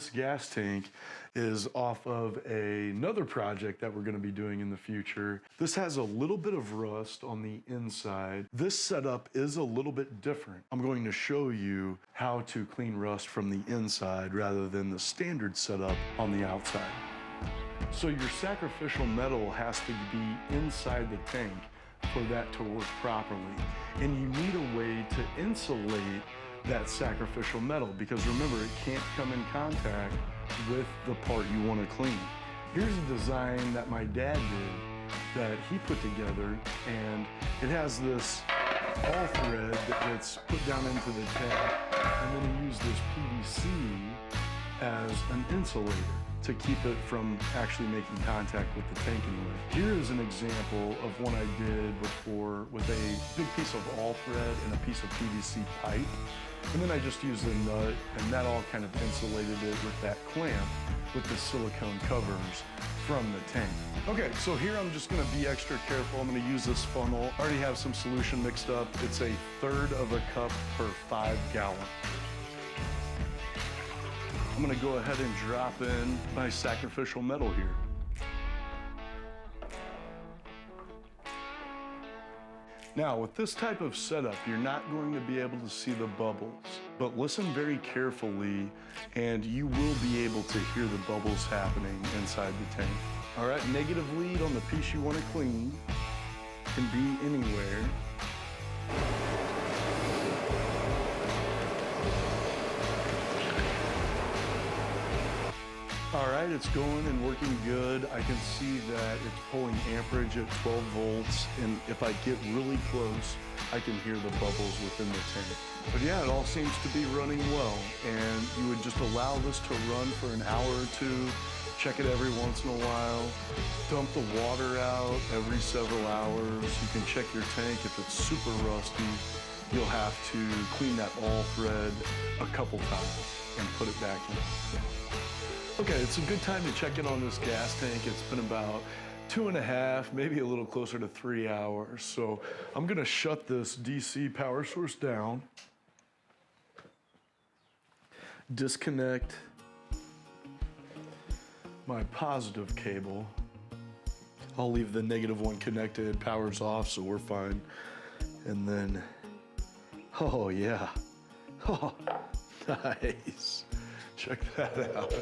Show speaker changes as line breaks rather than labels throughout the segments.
this gas tank is off of another project that we're gonna be doing in the future. This has a little bit of rust on the inside. This setup is a little bit different. I'm going to show you how to clean rust from the inside rather than the standard setup on the outside. So your sacrificial metal has to be inside the tank for that to work properly. And you need a way to insulate that sacrificial metal, because remember, it can't come in contact with the part you want to clean. Here's a design that my dad did that he put together, and it has this all thread that gets put down into the tank, and then he used this PVC as an insulator to keep it from actually making contact with the tank anyway. Here is an example of one I did before with a big piece of all thread and a piece of PVC pipe. And then I just used a nut, and that all kind of insulated it with that clamp with the silicone covers from the tank. Okay, so here I'm just gonna be extra careful. I'm gonna use this funnel. I already have some solution mixed up. It's 1/3 of a cup per 5 gallons. I'm gonna go ahead and drop in my sacrificial metal here. Now, with this type of setup, you're not going to be able to see the bubbles, but listen very carefully and you will be able to hear the bubbles happening inside the tank. All right, negative lead on the piece you want to clean can be anywhere. All right, it's going and working good. I can see that it's pulling amperage at 12 volts, and if I get really close, I can hear the bubbles within the tank. But yeah, it all seems to be running well, and you would just allow this to run for an hour or two, check it every once in a while, dump the water out every several hours. You can check your tank. If it's super rusty, you'll have to clean that all thread a couple times and put it back in. Okay, it's a good time to check in on this gas tank. It's been about 2.5, maybe a little closer to 3 hours. So I'm gonna shut this DC power source down, disconnect my positive cable. I'll leave the negative one connected, power's off, so we're fine. And then, oh yeah, oh, nice. Check that out.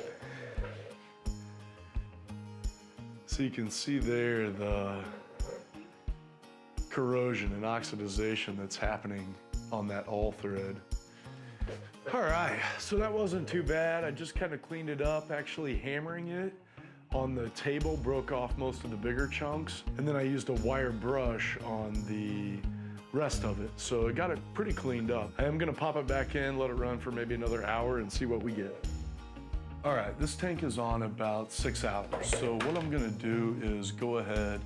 So you can see there the corrosion and oxidization that's happening on that all thread. All right, so that wasn't too bad. I just kind of cleaned it up. Actually hammering it on the table broke off most of the bigger chunks, and then I used a wire brush on the rest of it. So it got it pretty cleaned up. I am gonna pop it back in, let it run for maybe another hour and see what we get. All right, this tank is on about 6 hours. So what I'm gonna do is go ahead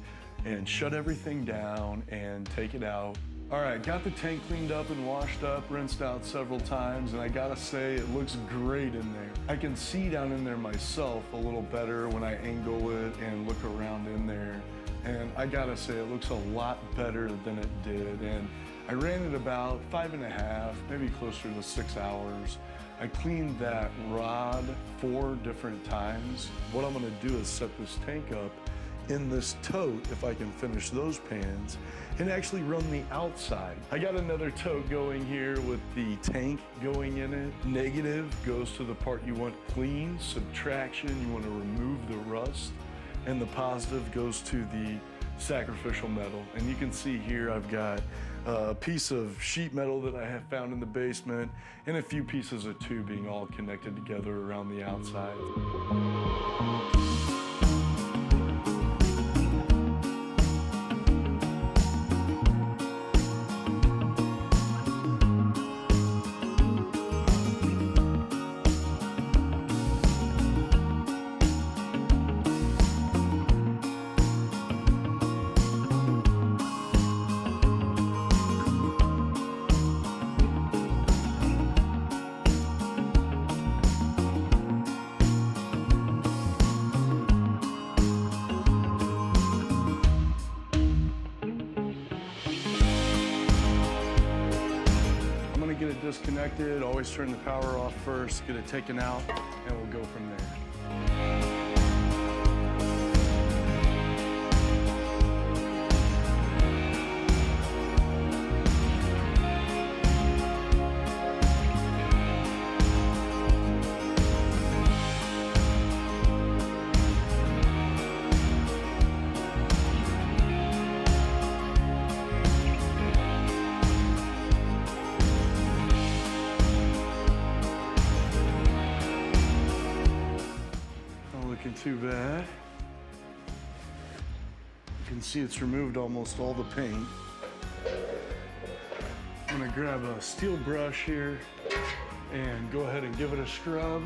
and shut everything down and take it out. All right, got the tank cleaned up and washed up, rinsed out several times, and I gotta say, it looks great in there. I can see down in there myself a little better when I angle it and look around in there. And I gotta say, it looks a lot better than it did. And I ran it about 5.5, maybe closer to 6 hours. I cleaned that rod 4 different times. What I'm gonna do is set this tank up in this tote, if I can finish those pans, and actually run the outside. I got another tote going here with the tank going in it. Negative goes to the part you want clean. Subtraction, you want to remove the rust. And the positive goes to the sacrificial metal. And you can see here I've got a piece of sheet metal that I have found in the basement and a few pieces of tubing all connected together around the outside. Get it disconnected, always turn the power off first, get it taken out. and we'll go from there. Looking too bad. You can see it's removed almost all the paint. I'm gonna grab a steel brush here and go ahead and give it a scrub.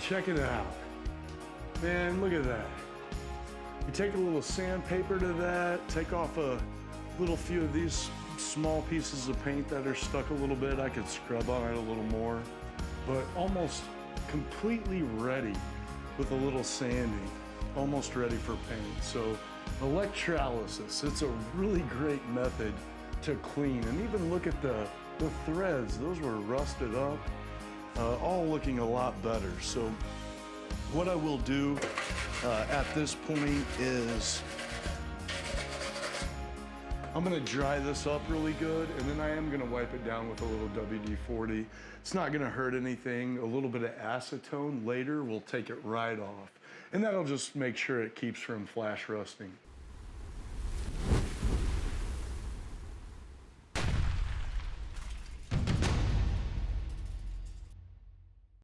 Check it out. Man, look at that. You take a little sandpaper to that, take off a little few of these small pieces of paint that are stuck a little bit. I could scrub on it a little more, but almost completely ready with a little sanding, almost ready for paint. So electrolysis, it's a really great method to clean. And even look at the threads, those were rusted up. All looking a lot better. So what I will do at this point is I'm gonna dry this up really good, and then I am gonna wipe it down with a little WD-40. It's not gonna hurt anything. A little bit of acetone later will take it right off. And that'll just make sure it keeps from flash rusting.